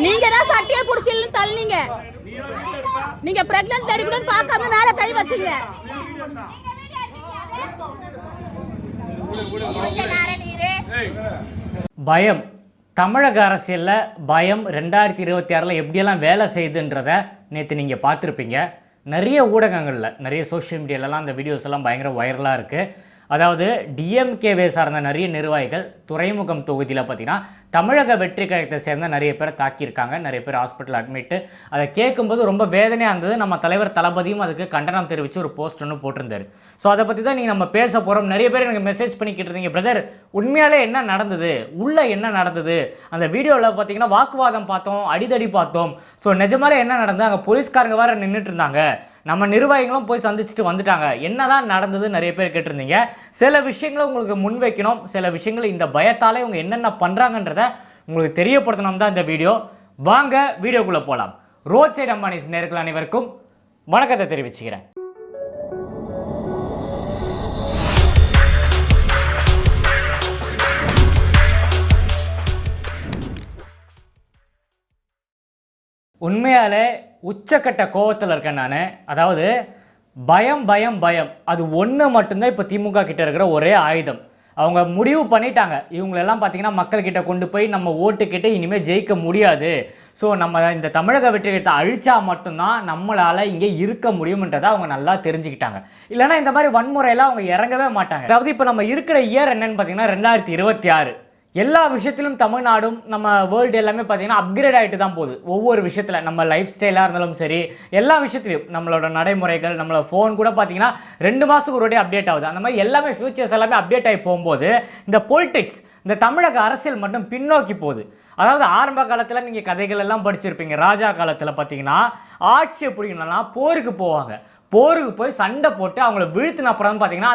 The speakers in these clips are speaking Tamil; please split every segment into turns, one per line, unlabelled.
நீங்க தான் சட்டையை புடிச்சில்னு தள்ளினீங்க. நீங்க பிரெக்னன்ட் லேடி கூட பார்க்காம மேல கை வச்சீங்க.
பயம் தமிழக அரசியலில் பயம் 2026 எப்படியெல்லாம் வேலை செய்யுதுன்றதை நேற்று நீங்கள் பார்த்துருப்பீங்க. நிறைய ஊடகங்களில் நிறைய சோஷியல் மீடியாலலாம் அந்த வீடியோஸ் எல்லாம் பயங்கர வைரலாக இருக்குது. அதாவது டிஎம்கேவை சார்ந்த நிறைய நிர்வாகிகள் துறைமுகம் தொகுதியில் பார்த்திங்கன்னா தமிழக வெற்றி கழகத்தை சேர்ந்த நிறைய பேரை தாக்கியிருக்காங்க. நிறைய பேர் ஹாஸ்பிட்டல் அட்மிட்டு. அதை கேட்கும்போது ரொம்ப வேதனையாக இருந்தது. நம்ம தலைவர் தளபதியும் அதுக்கு கண்டனம் தெரிவித்து ஒரு போஸ்ட் ஒன்று போட்டிருந்தார். ஸோ அதை பற்றி தான் நீங்கள் நம்ம பேச போகிறோம். நிறைய பேர் எனக்கு மெசேஜ் பண்ணிக்கிட்டு இருந்தீங்க, பிரதர் உண்மையாலே என்ன நடந்தது, உள்ளே என்ன நடந்தது, அந்த வீடியோவில் பார்த்தீங்கன்னா வாக்குவாதம் பார்த்தோம், அடிதடி பார்த்தோம். ஸோ நிஜமாலே என்ன நடந்தது, அங்கே போலீஸ்காரங்க வேறு நின்றுட்டு இருந்தாங்க, நம்ம நிர்வாகிகளும் போய் சந்திச்சுட்டு வந்துட்டாங்க, என்னதான் நடந்தது நிறைய பேர் கேட்டிருந்தீங்க. சில விஷயங்களை உங்களுக்கு முன்வைக்கணும், சில விஷயங்கள் இந்த பயத்தாலே இவங்க என்னென்ன பண்ணுறாங்கன்றத உங்களுக்கு தெரியப்படுத்தணும் தான் இந்த வீடியோ. வாங்க வீடியோக்குள்ளே போகலாம். ரோட் சைடு அம்பானிஸ் நேயர்கள் அனைவருக்கும் வணக்கத்தை தெரிவிச்சுக்கிறேன். உண்மையாலே உச்சக்கட்ட கோவத்தில் இருக்கேன் நான். அதாவது பயம் பயம் பயம் அது ஒன்று மட்டும்தான் இப்போ திமுக கிட்ட இருக்கிற ஒரே ஆயுதம். அவங்க முடிவு பண்ணிட்டாங்க, இவங்களெல்லாம் பார்த்தீங்கன்னா மக்கள்கிட்ட கொண்டு போய் நம்ம ஓட்டுக்கிட்ட இனிமேல் ஜெயிக்க முடியாது. ஸோ நம்ம இந்த தமிழக வெற்றி கழகத்தை அழிச்சா மட்டும்தான் நம்மளால் இங்கே இருக்க முடியும்ன்றதை அவங்க நல்லா தெரிஞ்சுக்கிட்டாங்க. இல்லைனா இந்த மாதிரி வன்முறையெல்லாம் அவங்க இறங்கவே மாட்டாங்க. அதாவது இப்போ நம்ம இருக்கிற இயர் என்னன்னு பார்த்தீங்கன்னா 2026. எல்லா விஷயத்திலும் தமிழ்நாடும் நம்ம வேர்ல்டு எல்லாமே பார்த்தீங்கன்னா அப்கிரேட் ஆகிட்டு தான் போகுது. ஒவ்வொரு விஷயத்தில் நம்ம லைஃப் ஸ்டைலாக இருந்தாலும் சரி, எல்லா விஷயத்துலையும் நம்மளோட நடைமுறைகள், நம்மளோட ஃபோன் கூட பார்த்தீங்கன்னா 2 மாதத்துக்கு ஒரு வாட்டி அப்டேட் ஆகுது. அந்த மாதிரி எல்லாமே ஃபியூச்சர்ஸ் எல்லாமே அப்டேட் ஆகி போகும்போது இந்த பொலிட்டிக்ஸ், இந்த தமிழக அரசியல் மட்டும் பின்னோக்கி போகுது. அதாவது ஆரம்ப காலத்தில் நீங்கள் கதைகள் எல்லாம் படிச்சிருப்பீங்க. ராஜா காலத்தில் பார்த்தீங்கன்னா ஆட்சியை பிடிக்கணும்னா போருக்கு போவாங்க. போருக்கு போய் சண்டை போட்டு அவங்கள வீழ்த்தின அப்புறம் பார்த்தீங்கன்னா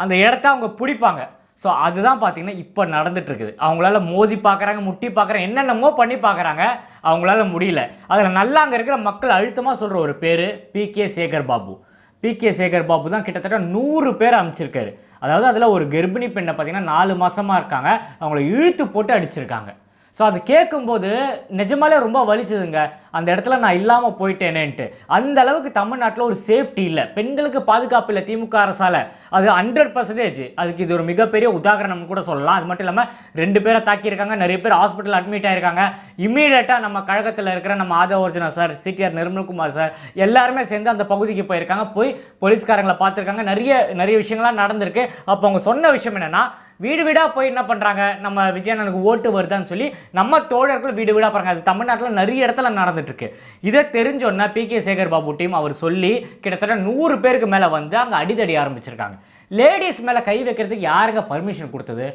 அந்த இடத்த அவங்க பிடிப்பாங்க. ஸோ அதுதான் பார்த்தீங்கன்னா இப்போ நடந்துட்டுருக்குது. அவங்களால மோதி பார்க்குறாங்க, முட்டி பார்க்குறாங்க, என்னென்னமோ பண்ணி பார்க்குறாங்க, அவங்களால முடியல. அதில் நல்லா அங்கே இருக்கிற மக்கள் அழுத்தமாக சொல்கிற ஒரு பேர் பிகே சேகர் பாபு. பிகே சேகர் பாபு தான் கிட்டத்தட்ட 100 பேர் அமைச்சிருக்காரு. அதாவது அதில் ஒரு கர்ப்பிணி பெண்ணை பார்த்தீங்கன்னா 4 மாதமாக இருக்காங்க, அவங்கள இழுத்து போட்டு அடிச்சிருக்காங்க. ஸோ அது கேட்கும்போது நிஜமாலே ரொம்ப வலிச்சுதுங்க. அந்த இடத்துல நான் இல்லாமல் போயிட்டேனேன்ட்டு. அந்த அளவுக்கு தமிழ்நாட்டில் ஒரு சேஃப்டி இல்லை, பெண்களுக்கு பாதுகாப்பு இல்லை திமுக அரசால். அது 100%. அதுக்கு இது ஒரு மிகப்பெரிய உதாரணம் கூட சொல்லலாம். அது மட்டும் இல்லாமல் 2 பேரை தாக்கியிருக்காங்க, நிறைய பேர் ஹாஸ்பிட்டல் அட்மிட் ஆகிருக்காங்க. இம்மீடியட்டாக நம்ம கழகத்தில் இருக்கிற நம்ம Aadhav Arjuna sir, CTR Nirmalkumar sir எல்லாருமே சேர்ந்து அந்த பகுதிக்கு போயிருக்காங்க. போய் போலீஸ்காரங்களை பார்த்துருக்காங்க. நிறைய விஷயங்கள்லாம் நடந்திருக்கு. அப்போ அவங்க சொன்ன விஷயம் என்னென்னா, வீடு வீடாக போய் என்ன பண்ணுறாங்க, நம்ம விஜயனுக்கு ஓட்டு வருதான்னு சொல்லி நம்ம தோழர்கள் வீடு வீடாக பாருங்க. அது தமிழ்நாட்டில் நிறைய இடத்துல நடந்துட்டுருக்கு. இதை தெரிஞ்சோன்னா பிகே சேகர் பாபு டீம் அவர் சொல்லி கிட்டத்தட்ட 100 பேருக்கு மேலே வந்து அங்கே அடிதடி ஆரம்பிச்சிருக்காங்க. லேடிஸ் மேலே கை வைக்கிறதுக்கு யாருங்க பர்மிஷன் கொடுத்தது?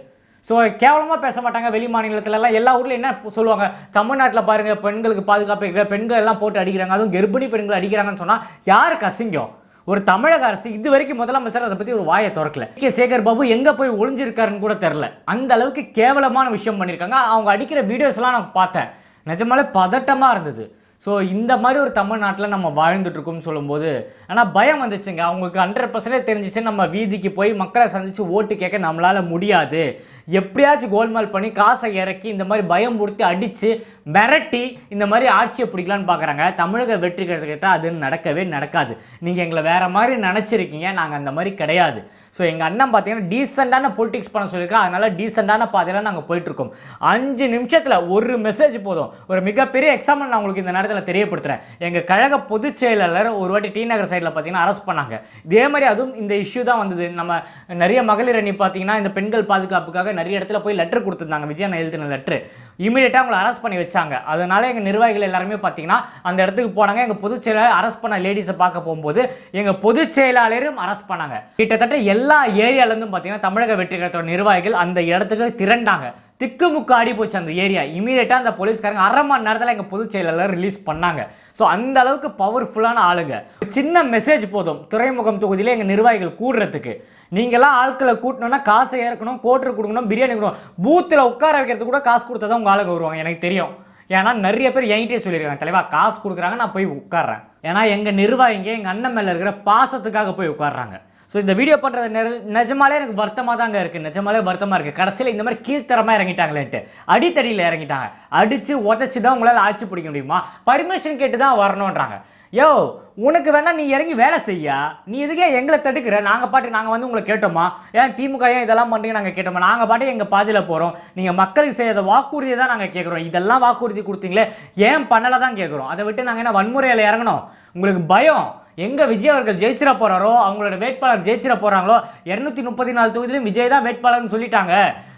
ஸோ கேவலமாக பேச மாட்டாங்க. வெளி மாநிலத்திலலாம் எல்லா ஊர்லையும் என்ன சொல்லுவாங்க, தமிழ்நாட்டில் பாருங்கள் பெண்களுக்கு பாதுகாப்பு இருக்கிற பெண்கள் எல்லாம் போட்டு அடிக்கிறாங்க, அதுவும் கர்ப்பிணி பெண்கள் அடிக்கிறாங்கன்னு சொன்னால் யாருக்கு அசிங்கம்? ஒரு தமிழக அரசு இது வரைக்கும் முதலமைச்சர் அதை பற்றி ஒரு வாயை திறக்கல. கே சேகர் பாபு எங்கே போய் ஒளிஞ்சிருக்காருன்னு கூட தெரில. அந்த அளவுக்கு கேவலமான விஷயம் பண்ணியிருக்காங்க. அவங்க அடிக்கிற வீடியோஸ்லாம் நான் பார்த்தேன், நிஜமாலே பதட்டமாக இருந்தது. ஸோ இந்த மாதிரி ஒரு தமிழ்நாட்டில் நம்ம வாழ்ந்துட்டுருக்கோம்னு சொல்லும்போது ஆனால் பயம் வந்துச்சுங்க. அவங்களுக்கு 100% தெரிஞ்சிச்சு, நம்ம வீதிக்கு போய் மக்களை சந்தித்து ஓட்டு கேட்க நம்மளால் முடியாது, எப்படியாச்சும் கோல்மால் பண்ணி காசை இறக்கி இந்த மாதிரி பயம் கொடுத்து அடித்து மிரட்டி இந்த மாதிரி ஆட்சியை பிடிக்கலான்னு பார்க்குறாங்க. தமிழக வெற்றி கழகத்தை அது நடக்கவே நடக்காது. நீங்கள் எங்களை வேறு மாதிரி நினச்சிருக்கீங்க, நாங்கள் அந்த மாதிரி கிடையாது. ஸோ எங்கள் அண்ணன் பார்த்தீங்கன்னா டீசெண்டான பொலிட்டிக்ஸ் பண்ண சொல்லியிருக்கோம். அதனால் டீசெண்டான பாதையில் நாங்கள் போயிட்டுருக்கோம். 5 நிமிஷத்தில் ஒரு மெசேஜ் போதும். ஒரு மிகப்பெரிய எக்ஸாம்பிள் நான் உங்களுக்கு இந்த நேரத்தில் தெரியப்படுத்துகிறேன். எங்கள் கழக பொதுச் செயலாளர் ஒரு வாட்டி டி நகர் சைடில் பார்த்தீங்கன்னா அரெஸ்ட் பண்ணாங்க. இதே மாதிரி அதுவும் இந்த இஷ்யூ தான் வந்தது. நம்ம நிறைய மகளிர் அணி பார்த்தீங்கன்னா இந்த பெண்கள் பாதுகாப்புக்காக நிறைய இடத்துல போய் லெட்டர் கொடுத்துருந்தாங்க. விஜயன் எழுதின லெட்ரு இமீடியட்டாக அவங்களை அரெஸ்ட் பண்ணி வச்சாங்க. அதனால எங்கள் நிர்வாகிகள் எல்லாருமே பார்த்தீங்கன்னா அந்த இடத்துக்கு போனாங்க. எங்கள் பொதுச் செயலாளர் அரெஸ்ட் பண்ண லேடிஸை பார்க்க போகும்போது எங்கள் பொதுச் செயலாளரும் அரெஸ்ட் பண்ணாங்க. கிட்டத்தட்ட எல்லா ஏரியாலேருந்தும் பார்த்தீங்கன்னா தமிழக வெற்றி கழகத்தோட நிர்வாகிகள் அந்த இடத்துக்கு திரண்டாங்க. திக்குமுக்கு ஆடி போச்சு அந்த ஏரியா. இமீடியட்டாக அந்த போலீஸ்காரங்க 1/2 மணி நேரத்தில் எங்கள் பொதுச் செயலாளர் ரிலீஸ் பண்ணாங்க. ஸோ அந்த அளவுக்கு பவர்ஃபுல்லான ஆளுங்க. சின்ன மெசேஜ் போதும் துறைமுகம் தொகுதியில் எங்கள் நிர்வாகிகள் கூடுறதுக்கு. நீங்களாம் ஆட்களை கூட்டணும்னா காசை இறக்கணும், கோட்டர் கொடுக்கணும், பிரியாணி கொடுக்கணும், பூத்தில் உட்கார வைக்கிறதுக்கு கூட காசு கொடுத்தா தான் உங்கள் ஆளுங்க வருவாங்க. எனக்கு தெரியும். ஏன்னா நிறைய பேர் என்கிட்டே சொல்லியிருக்காங்க, தலைவா காசு கொடுக்குறாங்க நான் போய் உட்கார்றேன். ஏன்னா எங்கள் நிர்வாகிங்க எங்கள் அண்ணன் மேலே இருக்கிற பாசத்துக்காக போய் உட்காடுறாங்க. ஸோ இந்த வீடியோ பண்ணுறது நிஜமாலே எனக்கு வருத்தமாக தாங்க இருக்குது. நிஜமாலே வருத்தமாக இருக்குது. கடைசியில் இந்த மாதிரி கீழ்த்தரமாக இறங்கிட்டாங்களேன்ட்டு அடித்தடியில் இறங்கிட்டாங்க. அடித்து உதச்சி தான் உங்களால் ஆட்சி பிடிக்க முடியுமா? பர்மிஷன் கேட்டு தான் வரணுன்றாங்க. யோ உனக்கு வேணா நீ இறங்கி வேலை செய்யா, நீ எதுக்கே எங்களை தடுக்கிற? நாங்கள் வந்து உங்களை கேட்டோமா? ஏன் திமுக ஏன் இதெல்லாம் பண்ணுறீங்க நாங்கள் கேட்டோமா? நாங்கள் பாட்டு எங்கள் பாதியில் போகிறோம். நீங்கள் மக்களுக்கு செய்யாத வாக்குறுதியை தான் நாங்கள் கேட்குறோம். இதெல்லாம் வாக்குறுதி கொடுத்தீங்களே ஏன் பண்ணலை தான் கேட்குறோம். அதை விட்டு நாங்கள் என்ன வன்முறையில் இறங்கணும்? உங்களுக்கு பயம் எங்கே விஜய் அவர்கள் ஜெயிச்சிட போகிறாரோ, அவங்களோட வேட்பாளர் ஜெயிச்சிட போகிறாங்களோ, 234 தொகுதியிலும் விஜய் தான் வேட்பாளர்னு சொல்லிட்டாங்க.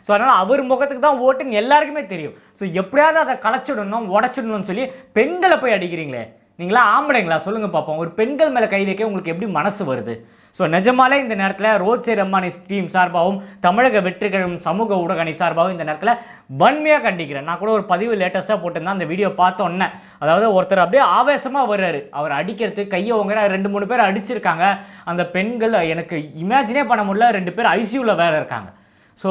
ஸோ அதனால் அவர் முகத்துக்கு தான் ஓட்டுன்னு எல்லாருக்குமே தெரியும். ஸோ எப்படியாவது அதை கலைச்சிடணும், உடச்சிடணும்னு சொல்லி பெண்களை போய் அடிக்கிறீங்களே. நீங்களா ஆம்பளைங்களா சொல்லுங்கள் பார்ப்போம். ஒரு பெண்கள் மேலே கை வைக்க உங்களுக்கு எப்படி மனசு வருது? ஸோ நிஜமாலே இந்த நேரத்தில் ரோட் சைடு அம்மானி டீம் சார்பாகவும் தமிழக வெற்றி கழகம் சமூக ஊடக அணி சார்பாகவும் இந்த நேரத்தில் வன்மையாக கண்டிக்கிறேன். நான் கூட ஒரு பதிவு லேட்டஸ்ட்டாக போட்டிருந்தேன். அந்த வீடியோ பார்த்தோன்னே அதாவது ஒருத்தர் அப்படியே ஆவேசமாக வர்றாரு. அவர் அடிக்கிறதுக்கு கையை உங்க 2-3 பேர் அடிச்சிருக்காங்க. அந்த பெண்கள் எனக்கு இமேஜினே பண்ண முடியல. 2 பேர் ஐசியூவில் வேறு இருக்காங்க. ஸோ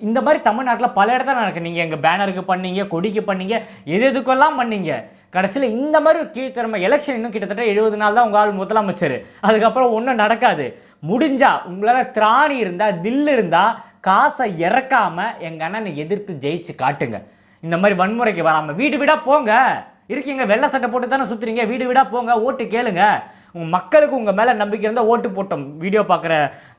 இந்த மாதிரி தமிழ்நாட்டில் பல இடத்துல நடக்கு. நீங்கள் எங்கள் பேனருக்கு பண்ணீங்க, கொடிக்கு பண்ணீங்க, எதுக்கெல்லாம் பண்ணீங்க. கடைசியில் இந்த மாதிரி ஒரு கீழ்த்தரமை எலெக்ஷன் இன்னும் கிட்டத்தட்ட 70 நாள் தான் உங்கள் ஆள் முதலமைச்சர். அதுக்கப்புறம் ஒன்றும் நடக்காது. முடிஞ்சா உங்களால் திராணி இருந்தால், தில் இருந்தால் காசை இறக்காமல் எங்கள் அண்ணனை எதிர்த்து ஜெயிச்சு காட்டுங்க. இந்த மாதிரி வன்முறைக்கு வராமல் வீடு வீடாக போங்க. இருக்கீங்க வெள்ளை சட்டை போட்டு தானே சுற்றுறீங்க, வீடு வீடாக போங்க, ஓட்டு கேளுங்க. உங்கள் மக்களுக்கு உங்கள் மேலே நம்பிக்கை இருந்தால் ஓட்டு போட்டோம். வீடியோ பார்க்குற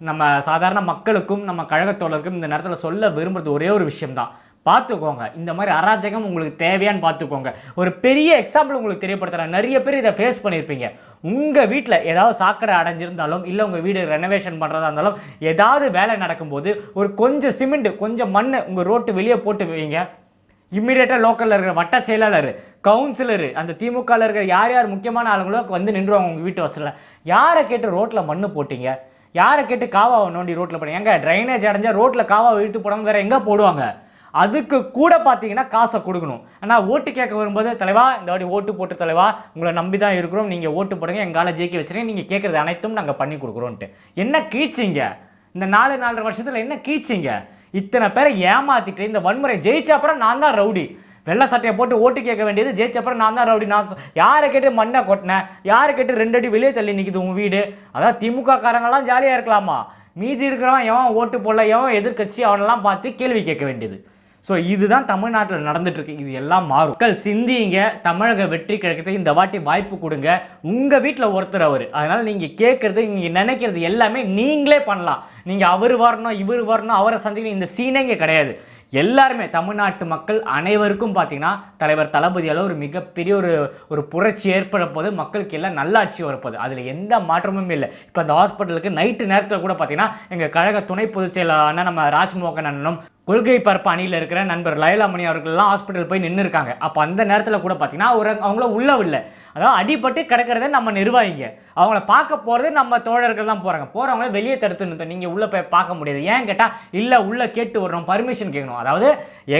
நம்ம சாதாரண மக்களுக்கும் நம்ம கழகத்தோழருக்கும் இந்த நேரத்தில் சொல்ல விரும்புறது ஒரே ஒரு விஷயம்தான். பார்த்துக்கோங்க, இந்த மாதிரி அராஜகம் உங்களுக்கு தேவையான்னு பார்த்துக்கோங்க. ஒரு பெரிய எக்ஸாம்பிள் உங்களுக்கு தெரியப்படுத்துகிறேன். நிறைய பேர் இதை ஃபேஸ் பண்ணியிருப்பீங்க. உங்கள் வீட்டில் ஏதாவது சாக்கடை அடைஞ்சிருந்தாலும், இல்லை உங்கள் வீடு ரெனோவேஷன் பண்ணுறதா இருந்தாலும், ஏதாவது வேலை நடக்கும்போது ஒரு கொஞ்சம் சிமெண்ட், கொஞ்சம் மண் உங்கள் ரோட்டு வெளியே போட்டு வைங்க. இம்மிடியேட்டாக லோக்கலில் இருக்கிற வட்ட செயலாளர், கவுன்சிலரு, அந்த திமுகவில் இருக்கிற யார் யார் முக்கியமான ஆளுங்களோ வந்து நின்றுவாங்க உங்கள் வீட்டு வசதியில். யாரை கேட்டு ரோட்டில் மண் போட்டிங்க? யாரை கேட்டு காவாவை நோண்டி ரோட்டில் போடுங்க? எங்கே ட்ரைனேஜ் அடைஞ்சால் ரோட்டில் காவாவை இழுத்து போடாமல் வேறு எங்கே போடுவாங்க? அதுக்கு கூட பார்த்தீங்கன்னா காசை கொடுக்கணும். ஆனால் ஓட்டு கேட்க வரும்போது, தலைவா இந்த வாட்டி ஓட்டு போட்டு தலைவா உங்களை நம்பி தான் இருக்கிறோம், நீங்கள் ஓட்டு போடுங்க, எங்கால ஜெயிக்க வச்சுருங்க, நீங்கள் கேட்குறது அனைத்தும் நாங்கள் பண்ணி கொடுக்குறோன்ட்டு என்ன கீழ்ச்சிங்க? இந்த 4 வருஷத்தில் என்ன கீழ்ச்சிங்க? இத்தனை பேரை ஏமாத்திட்டு இந்த வன்முறை ஜெயிச்ச அப்புறம் நான் தான் ரவுடி, வெள்ளை சட்டையை போட்டு ஓட்டு கேட்க வேண்டியது ஜெயிச்ச அப்புறம் நான் தான் ரவுடி. நான் யாரை கேட்டு மண்ணை கொட்டினேன்? யாரை கேட்டு 2 அடி வெளியே தள்ளி நிற்குது உங்கள் வீடு? அதான் திமுக காரங்கெல்லாம் ஜாலியாக இருக்கலாமா? மீதி இருக்கிறவன் எவன் ஓட்டு போடல, எவன் எதிர்கட்சி, அவனெல்லாம் பார்த்து கேள்வி கேட்க வேண்டியது. ஸோ இதுதான் தமிழ்நாட்டில் நடந்துட்டு இருக்கு. இது எல்லாம் மாறும். மக்கள் சிந்திங்க. தமிழக வெற்றி கழகத்துக்கு இந்த வாட்டி வாய்ப்பு கொடுங்க. உங்கள் வீட்டில் ஒருத்தர் அவர். அதனால் நீங்கள் கேட்குறது, நீங்கள் நினைக்கிறது எல்லாமே நீங்களே பண்ணலாம். நீங்கள் அவர் வரணும், இவர் வரணும், அவரை சந்திக்கணும், இந்த சீனே இங்கே கிடையாது. எல்லாருமே தமிழ்நாட்டு மக்கள் அனைவருக்கும் பார்த்தீங்கன்னா தலைவர் தளபதியால் ஒரு மிகப்பெரிய ஒரு புரட்சி ஏற்பட போது, மக்களுக்கு எல்லாம் நல்லாட்சி வரப்போகுது. அதில் எந்த மாற்றமும் இல்லை. இப்போ அந்த ஹாஸ்பிட்டலுக்கு நைட்டு நேரத்தில் கூட பார்த்தீங்கன்னா எங்கள் கழக துணை பொதுச் செயலாளர் நம்ம ராஜ்மோகன் அண்ணனும், கொள்கை பரப்பு அணியில் இருக்கிற நண்பர் லயலாமணி அவர்கள்லாம் ஹாஸ்பிட்டல் போய் நின்று இருக்காங்க. அப்போ அந்த நேரத்தில் கூட பார்த்தீங்கன்னா அவங்கள உள்ளவில்லை. அதாவது அடிபட்டு கிடக்கிறத நம்ம நிர்வாகிங்க, அவங்கள பார்க்க போகிறது நம்ம தோழர்கள் தான் போகிறவங்கள வெளியே தடுத்து நிறுத்தம். நீங்கள் உள்ளே போய் பார்க்க முடியாது. ஏன் கேட்டால் இல்லை உள்ளே கேட்டு வரணும், பர்மிஷன் கேட்கணும். அதாவது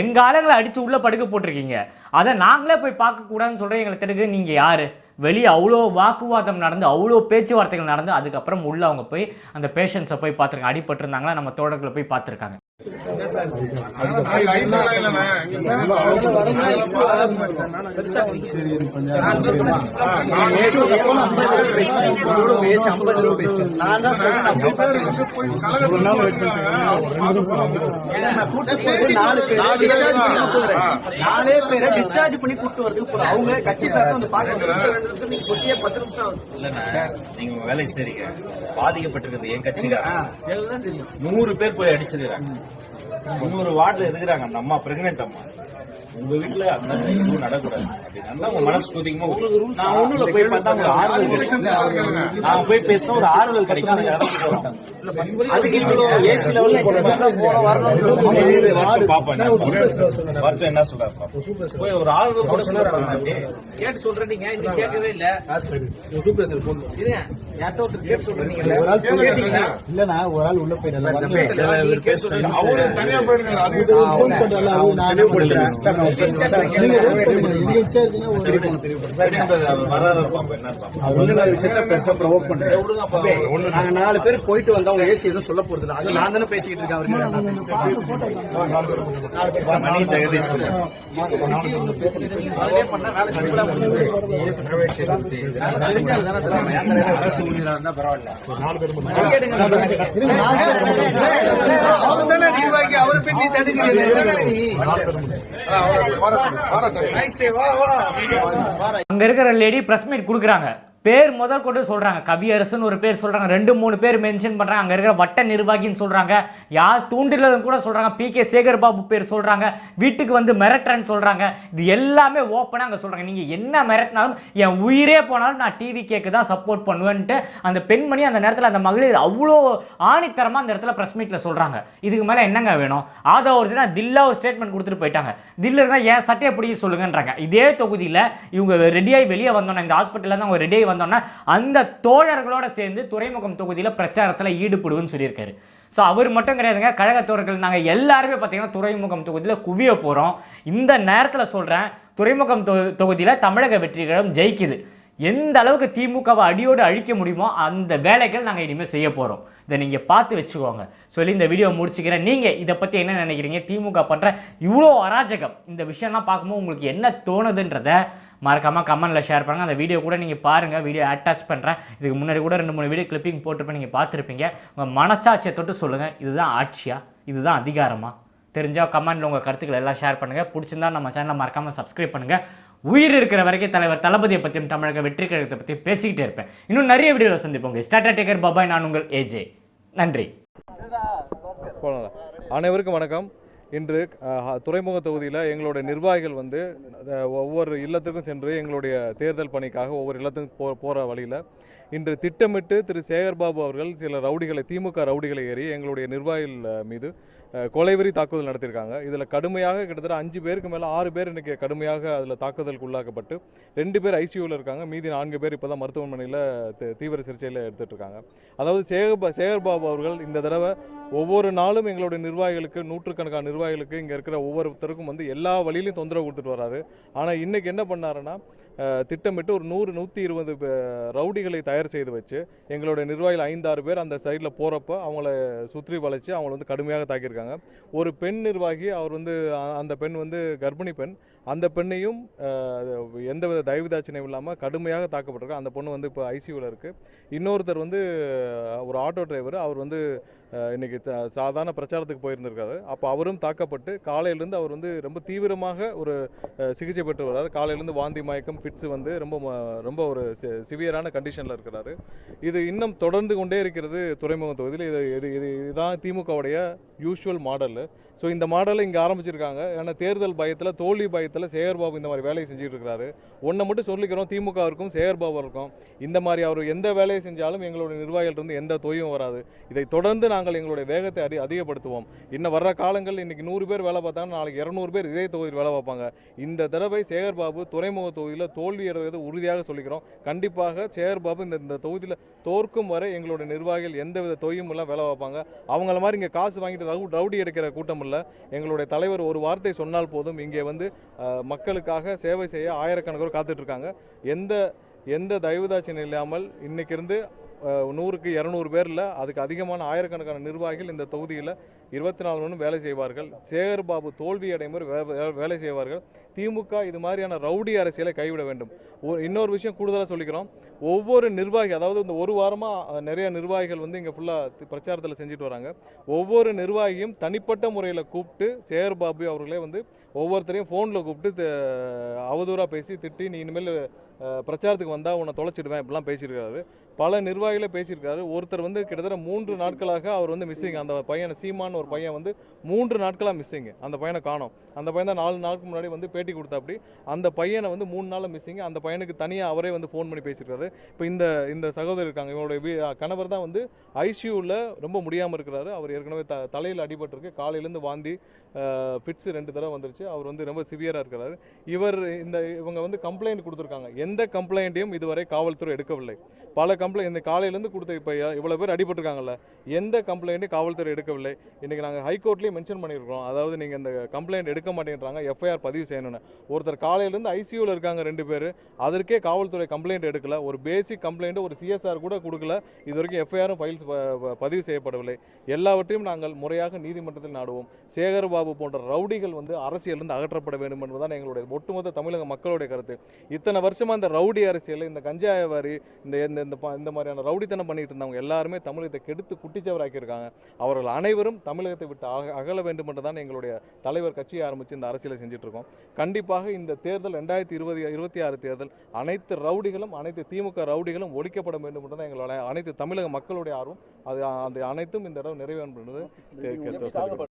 எங்கள் ஆளுங்களை அடித்து உள்ளே படுக்க போட்டிருக்கீங்க, அதை நாங்களே போய் பார்க்கக்கூடாதுன்னு சொல்கிறேன். எங்களை தடுக்க நீங்கள் யார்? வெளியே அவ்வளோ வாக்குவாதம் நடந்து, அவ்வளோ பேச்சுவார்த்தைகள் நடந்து, அதுக்கப்புறம் உள்ள அவங்க போய் அந்த பேஷண்ட்ஸை போய் பார்த்துருக்காங்க. அடிபட்டிருந்தாங்களா நம்ம தோழர்களை போய் பார்த்துருக்காங்க.
டிஸ்சார்ஜ் பண்ணி கூட்டு வருது. அவங்க கட்சி சார் வந்து பாக்க 10 நிமிஷம்
நீங்க வேலை செய்றீங்க. பாதிக்கப்பட்டிருக்கிறது என் கட்சிக்காரன் 100 பேர் போய் அடிச்சிருக்காங்க. 300 வார்டுல இருக்கிறாங்க. அந்த அம்மா பிரெக்னென்ட் அம்மா. உங்க வீட்டுல அந்த எதுவும் நடக்கூடாது அப்படின்னா உங்க மனசு கொதிக்குமா? நான் ஒண்ணுல போய் பார்த்தா ஒரு ஆறுதல் கிடைக்கும். நான் போய் பேச ஒரு ஆறுதல் கிடைக்கும். அதுக்கு இவ்வளவு ஏசி லெவல்ல பாப்பேன். வருஷம் என்ன சொல்றாரு போய் ஒரு ஆறுதல் கூட சொல்றாரு.
கேட்டு சொல்றீங்க, கேட்கவே இல்ல. யார்கிட்ட ஒருத்தர் கேட்டு சொல்றீங்க
இல்லண்ணா ஒரு ஆள் உள்ள போயிடல
அவரு தனியா போயிருக்காரு.
நாங்க 4 பேர் போயிட்டு வந்தவங்க ஏசி எதுவும் சொல்ல போறது இல்ல. அது நான் தானே பேசிக்கிட்டு இருக்கேன்
மணி ஜெகதீஷ்
நிர்வாகி அவரை பற்றி
அங்க இருக்கிற லேடி பிரஸ் மீட் கொடுக்குறாங்க. பேர் முதல் கொண்டு சொல்றாங்க. கவியரசன் ஒரு பேர் சொல்றாங்க, 2-3 பேர் மென்ஷன் பண்றாங்க. அங்க இருக்கிற வட்ட நிர்வாகின்னு சொல்றாங்க, யார் தூண்டிலன்னு கூட சொல்றாங்க, PK சேகர் பாபு பேர் சொல்றாங்க, வீட்டுக்கு வந்து மிரட்டுறேன்னு சொல்றாங்க. இது எல்லாமே ஓப்பனா அங்க சொல்றாங்க. நீங்க என்ன மிரட்டினாலும் என் உயிரே போனாலும் நான் டிவி கேக்கு தான் சப்போர்ட் பண்ணுவேன்ட்டு அந்த பெண்மணி அந்த நேரத்தில் அந்த மகளிர் அவ்வளோ ஆணித்தரமா அந்த இடத்துல பிரஸ் மீட்ல சொல்றாங்க. இதுக்கு மேல என்னங்க வேணும்? ஆதா ஒரு தில்லா ஒரு ஸ்டேட்மெண்ட் கொடுத்துட்டு போயிட்டாங்க. தில்லா இருந்தா ஏன் சட்டையை பிடிக்க சொல்லுங்கன்றாங்க. இதே தொகுதியில் இவங்க ரெடியாகி வெளியே வந்தோன்னா, இந்த ஹாஸ்பிட்டலில் தான் அவங்க ரெடியாகி வந்தோன்னா அந்த தோழர்களோட சேர்ந்து துறைமுகம் தொகுதியில் பிரச்சாரத்தில் ஈடுபடுவோம்னு சொல்லியிருக்காரு. ஸோ அவர் மட்டும் கிடையாதுங்க, கழக தோழர்கள் நாங்கள் எல்லாருமே பார்த்தீங்கன்னா துறைமுகம் தொகுதியில் குவிய போகிறோம். இந்த நேரத்தில் சொல்கிறேன், துறைமுகம் தொகுதியில் தமிழக வெற்றி கழகம் ஜெயிக்குது. எந்த அளவுக்கு திமுகவை அடியோடு அழிக்க முடியுமோ அந்த வேலைகள் நாங்கள் இனிமேல் செய்ய போகிறோம். இதை நீங்கள் பார்த்து வச்சுக்கோங்க சொல்லி இந்த வீடியோ முடிச்சுக்கிறேன். நீங்கள் இதை பற்றி என்ன நினைக்கிறீங்க? திமுக பண்ணுற இவ்வளோ அராஜகம், இந்த விஷயம்லாம் பார்க்கும்போது உங்களுக்கு என்ன தோணுதுன்றதை மறக்காமல் கமெண்ட்டில் ஷேர் பண்ணுங்கள். அந்த வீடியோ கூட நீங்கள் பாருங்கள், வீடியோ அட்டாச் பண்ணுறேன். இதுக்கு முன்னாடி கூட 2-3 வீடியோ கிளிப்பிங் போட்டிருப்பேன், நீங்கள் பார்த்துருப்பீங்க. உங்கள் மனசாட்சியை தொட்டு சொல்லுங்கள், இதுதான் ஆட்சியா, இதுதான் அதிகாரமா? தெரிஞ்சால் கமெண்ட்டில் உங்கள் கருத்துக்கள் எல்லாம் ஷேர் பண்ணுங்கள். பிடிச்சிருந்தா நம்ம சேனலை மறக்காமல் சப்ஸ்கிரைப் பண்ணுங்கள். உயிர் இருக்கிற வரைக்கும் தலைவர் தளபதியை பற்றியும் தமிழக வெற்றி கழகத்தை பற்றியும் பேசிக்கிட்டே இருப்பேன். இன்னும் நிறைய வீடியோவில் சந்திப்போங்க. ஸ்டார்டா டேக்கர் பாபாய், நான் உங்கள் AJ. நன்றி.
அனைவருக்கும் வணக்கம். இன்று துறைமுக தொகுதியில் எங்களுடைய நிர்வாகிகள் வந்து ஒவ்வொரு இல்லத்துக்கும் சென்று எங்களுடைய தேர்தல் பணிக்காக ஒவ்வொரு இல்லத்துக்கும் போகிற வழியில் இன்று திட்டமிட்டு திரு சேகர்பாபு அவர்கள் சில ரவுடிகளை, திமுக ரவுடிகளை ஏறி எங்களுடைய நிர்வாகிகள் மீது கொலைவெறி தாக்குதல் நடத்தியிருக்காங்க. இதில் கடுமையாக கிட்டத்தட்ட 5 பேருக்கு மேலே 6 பேர் இன்றைக்கி கடுமையாக அதில் தாக்குதலுக்கு உள்ளாக்கப்பட்டு 2 பேர் ICUவில் இருக்காங்க. மீதி 4 பேர் இப்போ தான் மருத்துவமனையில் தீவிர சிகிச்சையில் எடுத்துகிட்டு இருக்காங்க. அதாவது சேகர்பாபு அவர்கள் இந்த தடவை ஒவ்வொரு நாளும் எங்களுடைய நிர்வாகிகளுக்கு, நூற்றுக்கணக்கான நிர்வாகிகளுக்கு இங்கே இருக்கிற ஒவ்வொருத்தருக்கும் வந்து எல்லா வழியிலையும் தொந்தரவு கொடுத்துட்டு வராரு. ஆனால் இன்றைக்கி என்ன பண்ணாருன்னா, திட்டமிட்டு ஒரு 100-120 ரவுடிகளை தயார் செய்து வச்சு எங்களுடைய நிர்வாகிகள் 5-6 பேர் அந்த சைடில் போகிறப்ப அவங்கள சுற்றி வளைச்சு அவங்கள வந்து கடுமையாக தாக்கியிருக்காங்க. ஒரு பெண் நிர்வாகி, அவர் வந்து அந்த பெண் வந்து கர்ப்பிணி பெண், அந்த பெண்ணையும் எந்தவித தயவுதாட்சியம் இல்லாமல் கடுமையாக தாக்கப்பட்டிருக்கு. அந்த பொண்ணு வந்து இப்போ ICUவில் இருக்குது. இன்னொருத்தர் வந்து ஒரு ஆட்டோ டிரைவர், அவர் வந்து இன்றைக்கி சாதாரண பிரச்சாரத்துக்கு போயிருந்திருக்காரு. அப்போ அவரும் தாக்கப்பட்டு காலையிலேருந்து அவர் வந்து ரொம்ப தீவிரமாக ஒரு சிகிச்சை பெற்று வர்றார். காலையிலேருந்து வாந்தி, மயக்கம், ஃபிட்ஸு வந்து ரொம்ப ஒரு சிவியரான கண்டிஷனில் இருக்கிறாரு. இது இன்னும் தொடர்ந்து கொண்டே இருக்கிறது துறைமுக தொகுதியில். இதுதான் திமுகவுடைய யூஷுவல் மாடல். ஸோ இந்த மாடலை இங்கே ஆரம்பிச்சிருக்காங்க. ஏன்னா தேர்தல் பயத்தில், தோல்வி பயத்தில் சேகர்பாபு இந்த மாதிரி வேலையை செஞ்சுட்டு இருக்கிறாரு. ஒன்றை மட்டும் சொல்லிக்கிறோம், திமுகவிற்கும் சேகர்பாபுக்கும் இந்த மாதிரி அவர் எந்த வேலையை செஞ்சாலும் எங்களுடைய நிர்வாகிகளிருந்து எந்த தொய்வும் வராது. இதை தொடர்ந்து நாங்கள் எங்களுடைய வேகத்தை அதிகப்படுத்துவோம். இன்னும் வர்ற காலங்கள் இன்றைக்கி 100 பேர் வேலை பார்த்தாங்கன்னா நாளைக்கு 200 பேர் இதே தொகுதியில் வேலை பார்ப்பாங்க. இந்த தடவை சேகர்பாபு துறைமுக தொகுதியில் தோல்வி அடைவதை உறுதியாக சொல்லிக்கிறோம். கண்டிப்பாக சேகர்பாபு இந்த தொகுதியில் தோற்கும் வரை எங்களுடைய நிர்வாகிகள் எந்தவித தொய்வும் எல்லாம் வேலை பார்ப்பாங்க. அவங்கள மாதிரி இங்கே காசு வாங்கிட்டு ரவுடி எடுக்கிற கூட்டம் இல்லை. எங்களுடைய தலைவர் ஒரு வார்த்தை சொன்னால் போதும், இங்கே வந்து மக்களுக்காக சேவை செய்ய ஆயிரக்கணக்கானோர் காத்துட்டு இருக்காங்க. எந்த தயவுதாட்சியம் இல்லாமல் இன்னைக்கு இருந்து 100-200 பேரில் அதுக்கு அதிகமான ஆயிரக்கணக்கான நிர்வாகிகள் இந்த தொகுதியில் 24 மணி வேலை செய்வார்கள். சேகர்பாபு தோல்வி அடையும் வேலை செய்வார்கள். திமுக இது மாதிரியான ரவுடி அரசியலை கைவிட வேண்டும். இன்னொரு விஷயம் கூடுதலாக சொல்லிக்கிறோம், ஒவ்வொரு நிர்வாகி, அதாவது இந்த ஒரு வாரமாக நிறைய நிர்வாகிகள் வந்து இங்கே ஃபுல்லாக பிரச்சாரத்தில் செஞ்சுட்டு வராங்க. ஒவ்வொரு நிர்வாகியும் தனிப்பட்ட முறையில் கூப்பிட்டு சேகர்பாபு அவர்களே வந்து ஒவ்வொருத்தரையும் ஃபோனில் கூப்பிட்டு அவதூறாக பேசி திட்டி, நீ இனிமேல் பிரச்சாரத்துக்கு வந்தால் உன்னை தொலைச்சிடுவேன் இப்படிலாம் பேசியிருக்காரு. பல நிர்வாகிகளே பேசியிருக்காரு. ஒருத்தர் வந்து கிட்டத்தட்ட 3 நாட்களாக அவர் வந்து மிஸ்ஸிங். அந்த பையனை, சீமான் ஒரு பையன் வந்து 3 நாட்களாக மிஸ்ஸிங். அந்த பையனை காணோம். அந்த பையன் தான் 4 நாளுக்கு முன்னாடி வந்து பேட்டி கொடுத்தாப்படி. அந்த பையனை வந்து 3 நாளில் மிஸ்ஸிங். அந்த பையனுக்கு தனியாக அவரே வந்து ஃபோன் பண்ணி பேசியிருக்காரு. இப்போ இந்த சகோதரர் இருக்காங்க, இவங்களுடைய கணவர் தான் வந்து ICUவில் ரொம்ப முடியாமல் இருக்கிறாரு. அவர் ஏற்கனவே தலையில் அடிபட்டிருக்கு. காலையிலேருந்து வாந்தி, ஃபிட்ஸு 2 தடவை வந்துருச்சு. அவர் வந்து ரொம்ப சிவியராக இருக்கிறாரு. இவங்க வந்து கம்ப்ளைண்ட் கொடுத்துருக்காங்க. எந்த கம்ப்ளைண்ட்டையும் இதுவரை காவல்துறை எடுக்கவில்லை. பல கம்ப்ளைண்ட் இந்த காலையிலேருந்து கொடுத்த இப்போ இவ்வளோ பேர் அடிபட்டிருக்காங்கல்ல, எந்த கம்ப்ளைண்ட்டையும் காவல்துறை எடுக்கவில்லை. இன்றைக்கி நாங்கள் ஹைகோர்ட்லேயும் மென்ஷன் பண்ணியிருக்கிறோம். அதாவது நீங்கள் இந்த கம்ப்ளைண்ட் எடுக்க மாட்டேன்றாங்க, எஃப்ஐஆர் பதிவு செய்யணும்னு. ஒருத்தர் காலையிலேருந்து ஐசியூவில் இருக்காங்க 2 பேர், அதற்கே காவல்துறை கம்ப்ளைண்ட் எடுக்கல. ஒரு பேசிக் கம்ப்ளைண்ட் ஒரு சிஎஸ்ஆர் கூட கொடுக்கல. இது வரைக்கும் எஃப்ஐஆரும் பதிவு செய்யப்படவில்லை. எல்லாவற்றையும் நாங்கள் முறையாக நீதிமன்றத்தில் நாடுவோம். சேகர்பாபு போன்ற ரவுடிகள் அரசியலிருந்து அகற்றப்பட வேண்டும் என்பதுதான் எங்களுடைய ஒட்டுமொத்த தமிழக மக்களுடைய கருத்து. இத்தனை வருஷமா இந்த ரவுடி அரசியல், இந்த கஞ்சா வியாபாரி, இந்த மாதிரியான ரவுடித்தனம் பண்ணிட்டு இருந்தவங்க எல்லாருமே தமிழகத்தை கெடுத்து குட்டிச்சவராக்கியிருக்காங்க. அவர்கள் அனைவரும் தமிழகத்தை விட்டு அகல வேண்டும் என்றுதான் எங்களுடைய தலைவர் கட்சியை ஆரம்பித்து இந்த அரசியலை செஞ்சுட்டு இருக்கோம். கண்டிப்பாக இந்த தேர்தல் 2026 தேர்தல் அனைத்து ரவுடிகளும், அனைத்து திமுக ரவுடிகளும் ஒழிக்கப்பட வேண்டும் என்றுதான் எங்களுடைய அனைத்து தமிழக மக்களுடைய ஆர்வம். அது அனைத்தும் இந்த இடம் நிறைவேறும் என்பது